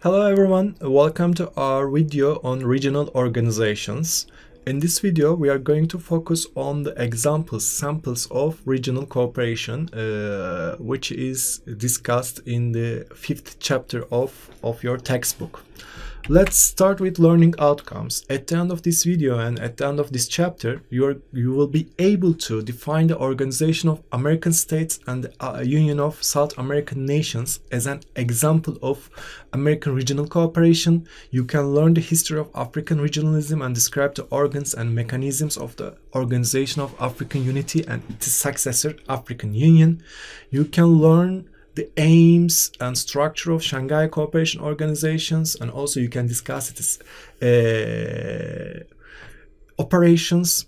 Hello everyone, welcome to our video on regional organizations. In this video, we are going to focus on the samples of regional cooperation, which is discussed in the 5th chapter of your textbook. Let's start with learning outcomes. At the end of this video and at the end of this chapter, you will be able to define the Organization of American States and the Union of South American Nations as an example of American regional cooperation. You can learn the history of African regionalism and describe the organs and mechanisms of the Organization of African Unity and its successor, African Union. You can learn the aims and structure of Shanghai Cooperation Organizations, and also you can discuss its operations.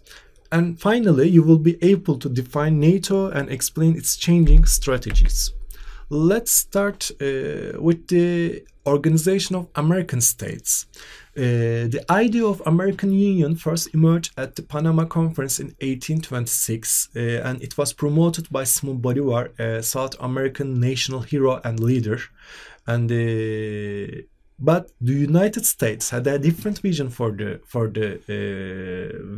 And finally, you will be able to define NATO and explain its changing strategies. Let's start with the Organization of American States. The idea of American Union first emerged at the Panama Conference in 1826, and it was promoted by Simon Bolivar, a South American national hero and leader. But the United States had a different vision for the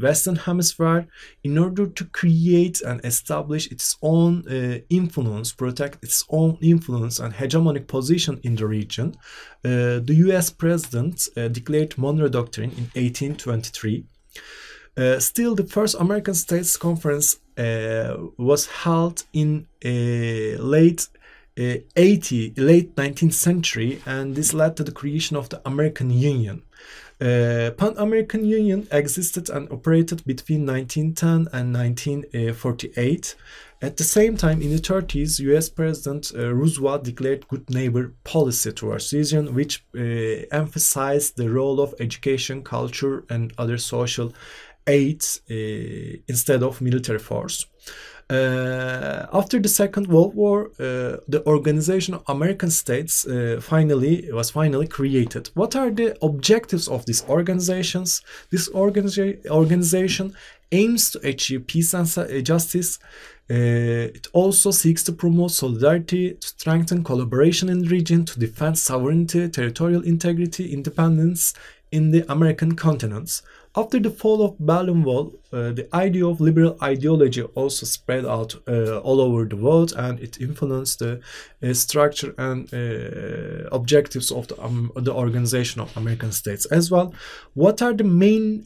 Western Hemisphere. In order to create and establish its own influence, protect its own influence and hegemonic position in the region, the U.S. President declared Monroe Doctrine in 1823. Still, the first American States Conference was held in late 19th century, and this led to the creation of the American Union. Pan-American Union existed and operated between 1910 and 1948. At the same time, in the 30s, US President Roosevelt declared good neighbor policy towards region, which emphasized the role of education, culture, and other social aids instead of military force. After the Second World War, the Organization of American States was finally created. What are the objectives of these organizations? This organization aims to achieve peace and justice. It also seeks to promote solidarity, to strengthen collaboration in the region, to defend sovereignty, territorial integrity, independence in the American continents. After the fall of Berlin Wall, the idea of liberal ideology also spread out all over the world, and it influenced the structure and objectives of the Organization of American States as well. What are the main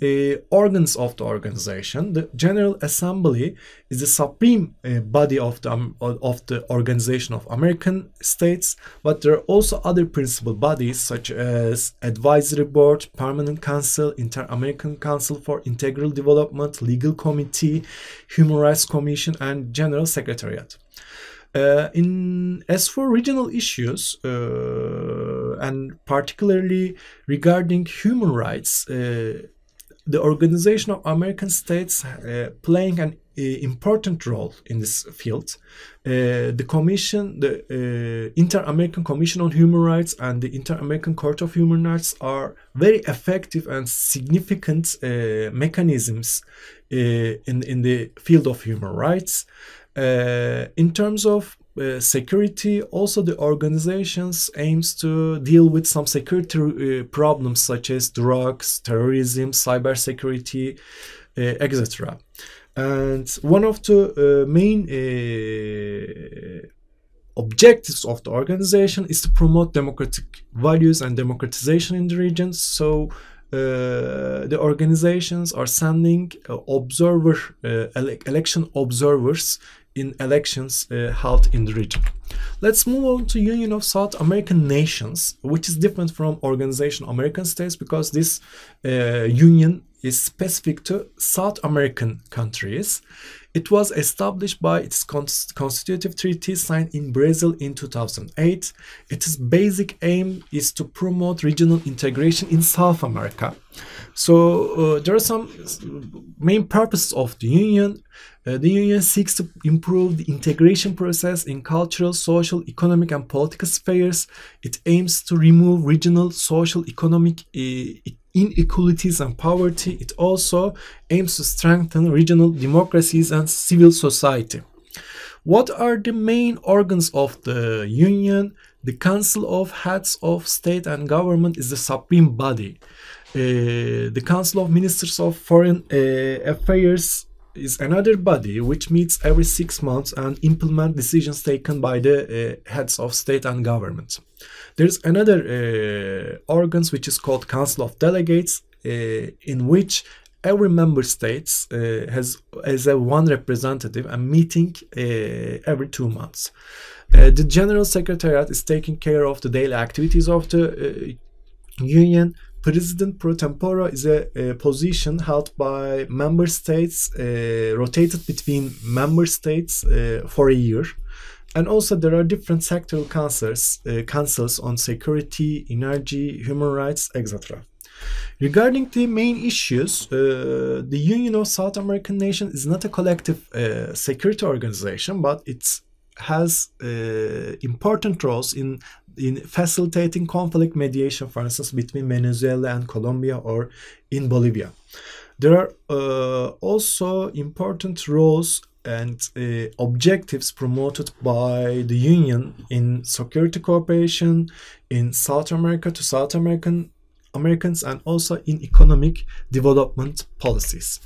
organs of the organization? The General Assembly is the supreme body of the Organization of American States, but there are also other principal bodies such as Advisory Board, Permanent Council, Inter-American Council for Integral Development, Legal Committee, Human Rights Commission, and General Secretariat. As for regional issues, and particularly regarding human rights, the Organization of American States playing an important role in this field. The Commission, the Inter-American Commission on Human Rights and the Inter-American Court of Human Rights are very effective and significant mechanisms in the field of human rights. In terms of security, also the organizations aims to deal with some security problems such as drugs, terrorism, cybersecurity, etc. And one of the main objectives of the organization is to promote democratic values and democratization in the region. So the organizations are sending election observers in elections held in the region. Let's move on to Union of South American Nations, which is different from Organization of American States because this union is specific to South American countries. It was established by its constitutive treaty signed in Brazil in 2008. Its basic aim is to promote regional integration in South America. So there are some main purposes of the union. The union seeks to improve the integration process in cultural, social, economic, and political spheres. It aims to remove regional, social, economic inequalities and poverty. It also aims to strengthen regional democracies and civil society. What are the main organs of the union? The Council of Heads of State and Government is the supreme body. The Council of Ministers of Foreign Affairs is another body which meets every 6 months and implement decisions taken by the heads of state and government. There's another organs which is called Council of Delegates, in which every member state has a one representative and meeting every 2 months. The General Secretariat is taking care of the daily activities of the Union. President pro tempore is a position held by member states, rotated between member states for a year. And also there are different sectoral councils on security, energy, human rights, etc. Regarding the main issues, the Union of South American Nations is not a collective security organization, but it has important roles in facilitating conflict mediation, for instance, between Venezuela and Colombia or in Bolivia. There are also important roles and objectives promoted by the Union in security cooperation in South America to South Americans and also in economic development policies.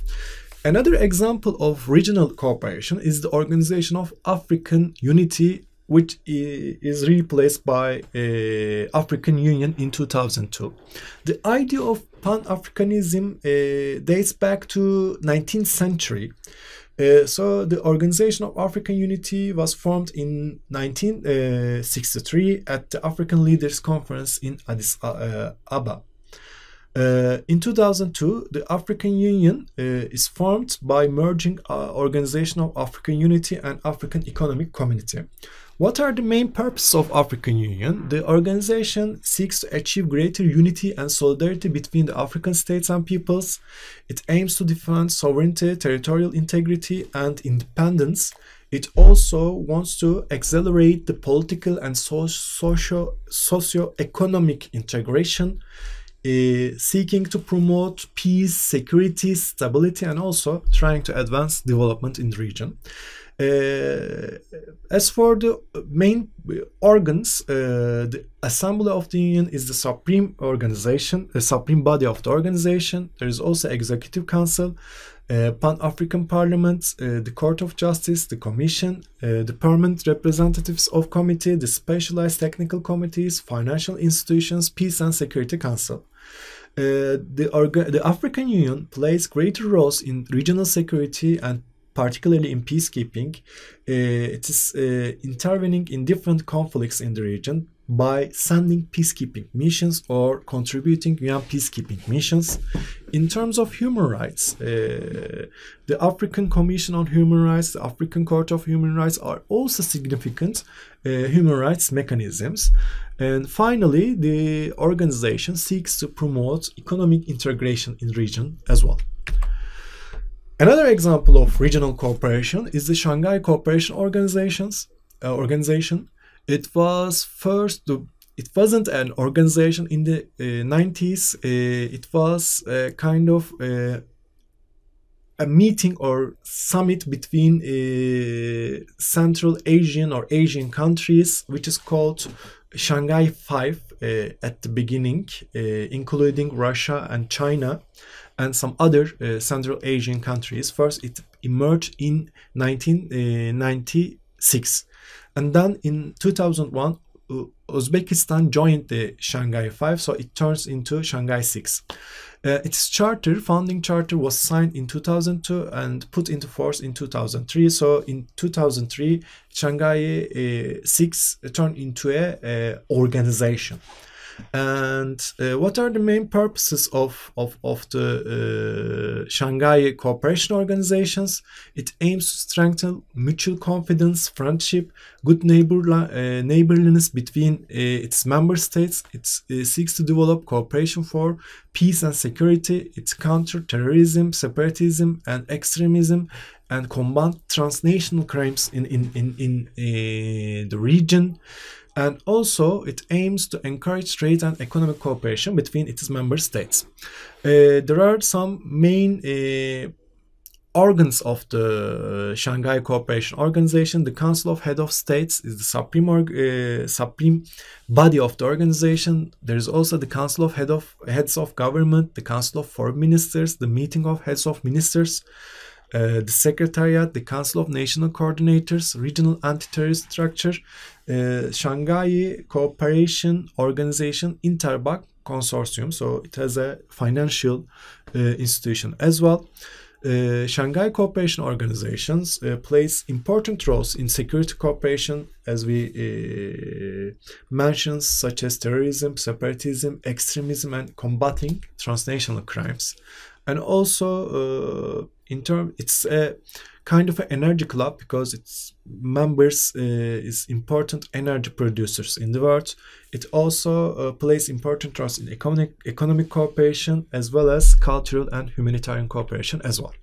Another example of regional cooperation is the Organization of African Unity, which is replaced by African Union in 2002. The idea of Pan-Africanism dates back to 19th century. So the Organization of African Unity was formed in 1963 at the African Leaders Conference in Addis Ababa. In 2002, the African Union is formed by merging Organization of African Unity and African Economic Community. What are the main purposes of African Union? The organization seeks to achieve greater unity and solidarity between the African states and peoples. It aims to defend sovereignty, territorial integrity, and independence. It also wants to accelerate the political and socio-economic integration, seeking to promote peace, security, stability, and also trying to advance development in the region. As for the main organs, the Assembly of the Union is the supreme organization, the supreme body of the organization. There is also Executive Council, Pan-African Parliament, the Court of Justice, the Commission, the permanent representatives of committee, the specialized technical committees, financial institutions, Peace and Security Council. The African Union plays greater roles in regional security and particularly in peacekeeping. It is intervening in different conflicts in the region by sending peacekeeping missions or contributing UN peacekeeping missions. In terms of human rights, the African Commission on Human Rights, the African Court of Human Rights are also significant human rights mechanisms. And finally, the organization seeks to promote economic integration in the region as well. Another example of regional cooperation is the Shanghai Cooperation Organization. It wasn't an organization in the 90s. It was kind of a meeting or summit between Central Asian or Asian countries, which is called Shanghai Five at the beginning, including Russia and China and some other Central Asian countries. First, it emerged in 1996. And then in 2001, Uzbekistan joined the Shanghai Five, so it turns into Shanghai Six. Its founding charter was signed in 2002 and put into force in 2003. So in 2003, Shanghai Six turned into a organization. And what are the main purposes of the Shanghai Cooperation Organizations? It aims to strengthen mutual confidence, friendship, good neighborliness between its member states. It seeks to develop cooperation for peace and security. It counters terrorism, separatism, and extremism, and combat transnational crimes in the region. And also, it aims to encourage trade and economic cooperation between its member states. There are some main organs of the Shanghai Cooperation Organization. The Council of Head of States is the supreme body of the organization. There is also the Council of Heads of Government, the Council of Foreign Ministers, the Meeting of Heads of Ministers, the Secretariat, the Council of National Coordinators, Regional Anti-Terrorist Structure, Shanghai Cooperation Organization Interbank Consortium. So it has a financial institution as well. Shanghai Cooperation Organizations plays important roles in security cooperation, as we mentioned, such as terrorism, separatism, extremism, and combating transnational crimes. And also, it's a kind of an energy club because its members is important energy producers in the world. It also plays important roles in economic cooperation as well as cultural and humanitarian cooperation as well.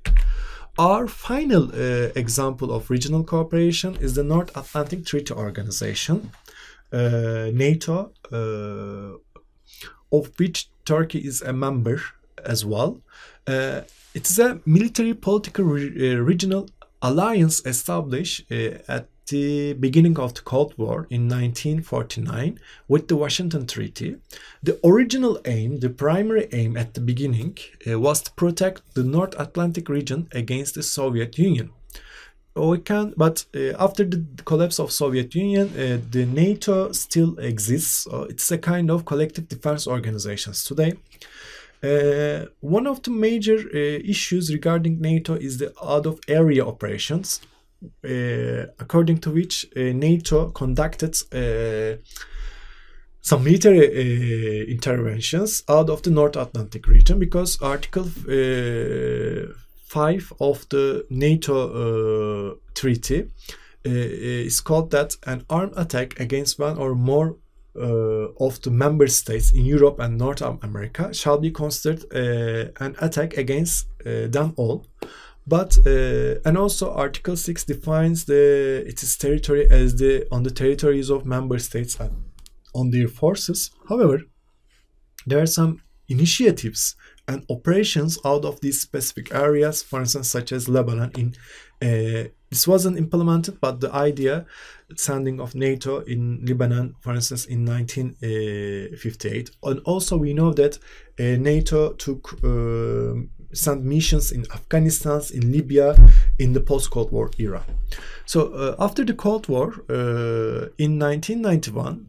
Our final example of regional cooperation is the North Atlantic Treaty Organization, NATO, of which Turkey is a member as well. It is a military political regional alliance established at the beginning of the Cold War in 1949 with the Washington Treaty. The original aim, the primary aim at the beginning, was to protect the North Atlantic region against the Soviet Union. After the collapse of Soviet Union, the NATO still exists. It's a kind of collective defense organizations today. One of the major issues regarding NATO is the out-of-area operations, according to which NATO conducted some military interventions out of the North Atlantic region, because Article 5 of the NATO treaty is called that an armed attack against one or more of the member states in Europe and North America shall be considered an attack against them all. And also Article 6 defines its territory as on the territories of member states and on their forces. However, there are some initiatives and operations out of these specific areas, for instance, such as Lebanon. This wasn't implemented, but the idea sending of NATO in Lebanon, for instance, in 1958. And also we know that NATO sent missions in Afghanistan, in Libya, in the post-Cold War era. So after the Cold War, in 1991,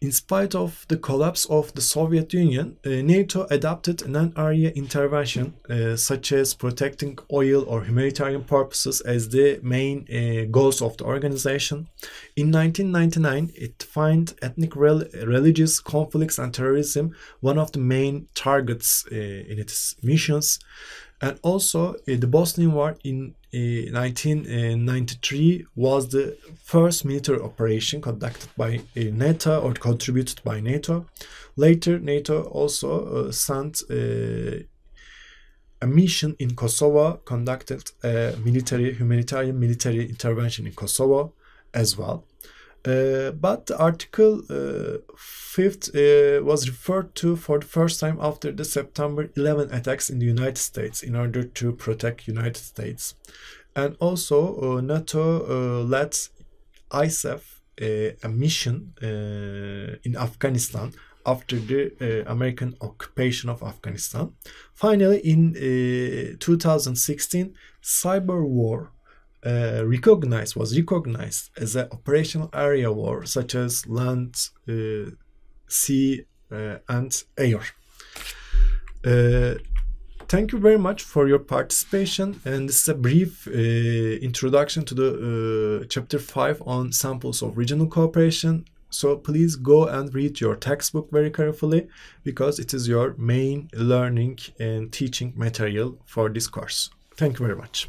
in spite of the collapse of the Soviet Union, NATO adopted non-area intervention, such as protecting oil or humanitarian purposes as the main goals of the organization. In 1999, it found ethnic religious conflicts and terrorism one of the main targets in its missions. And also, the Bosnian War in 1993 was the first military operation conducted by NATO or contributed by NATO. Later, NATO also sent a mission in Kosovo, conducted a humanitarian military intervention in Kosovo as well. But the Article 5 was referred to for the first time after the September 11 attacks in the United States in order to protect United States. And also NATO led ISAF, a mission in Afghanistan after the American occupation of Afghanistan. Finally, in 2016, cyber war was recognized as an operational area war, such as land, sea, and air. Thank you very much for your participation, and this is a brief introduction to the chapter 5 on samples of regional cooperation. So please go and read your textbook very carefully, because it is your main learning and teaching material for this course. Thank you very much.